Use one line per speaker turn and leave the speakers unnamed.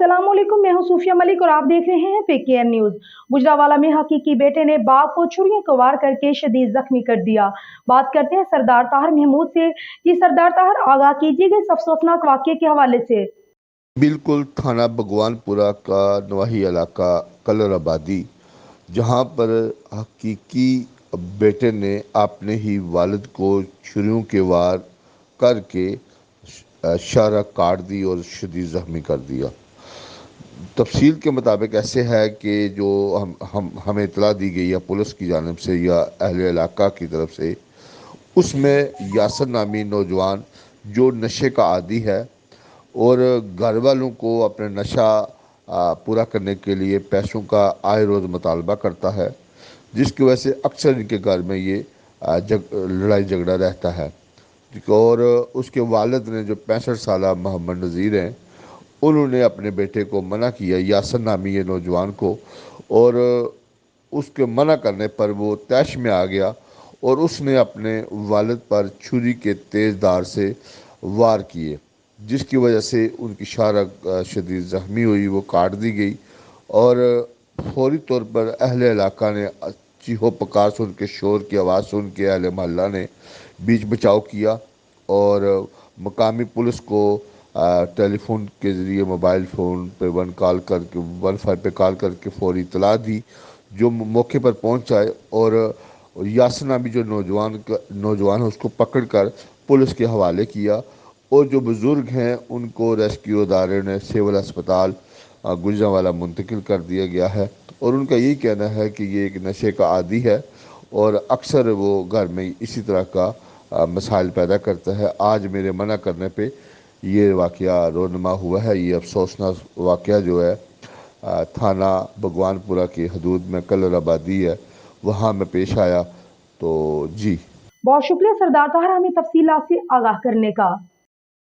अस्सलाम वालेकुम, मैं हूं सूफिया मलिक और आप देख रहे हैं PKN न्यूज। गुजरांवाला में हकीकी बेटे ने बाप को छुरियों को वार करके शदीद जख्मी कर दिया। बात करते हैं सरदार ताहिर महमूद से। जी सरदार ताहिर, आगाह कीजिएगा इस अफसोसनाक वाकये के हवाले से।
बिल्कुल थाना भगवानपुरा का नवाही इलाका कलर आबादी, जहाँ पर हकीकी बेटे ने अपने ही वालिद को छुरियों के वार करके शाहरा काट दी और शदीद ज़ख्मी कर दिया। तफसील के मुताबिक ऐसे है कि जो हमें इतला दी गई है पुलिस की जानिब से या अहले इलाका की तरफ से, उसमें यासर नामी नौजवान जो नशे का आदी है और घर वालों को अपने नशा पूरा करने के लिए पैसों का आए रोज़ मुतालबा करता है, जिसकी वजह से अक्सर इनके घर में ये लड़ाई झगड़ा रहता है। और उसके वालिद ने जो 65 साला मोहम्मद नज़ीर हैं, उन्होंने अपने बेटे को मना किया, यासर नामी ये नौजवान को, और उसके मना करने पर वो तैश में आ गया और उसने अपने वालिद पर छुरी के तेज़ धार से वार किए, जिसकी वजह से उनकी शाहरा शदीद ज़ख्मी हुई, वो काट दी गई। और फौरी तौर पर अहले इलाका ने चीहो पुकार सुन के, शोर की आवाज़ सुन के अहले मोहल्ला ने बीच बचाव किया और मकामी पुलिस को टेलीफोन के ज़रिए मोबाइल फ़ोन पे 15 पे कॉल करके फौरी इतला दी, जो मौके पर पहुंच आए और यासर नामी जो नौजवान है उसको पकड़ कर पुलिस के हवाले किया। और जो बुज़ुर्ग हैं उनको रेस्क्यू अदारे ने सिविल अस्पताल गुजरांवाला मुंतकिल कर दिया गया है। और उनका यही कहना है कि ये एक नशे का आदी है और अक्सर वो घर में इसी तरह का मसाइल पैदा करता है। आज मेरे मना करने पे ये वाक़या रोनमा हुआ है। ये अफसोसनाक वाक़या जो है थाना भगवानपुरा की हदूद में कलर आबादी है, वहाँ में पेश आया। तो जी,
बहुत शुक्रिया सरदार ताहिर, हमें तफसीलात से आगाह करने का।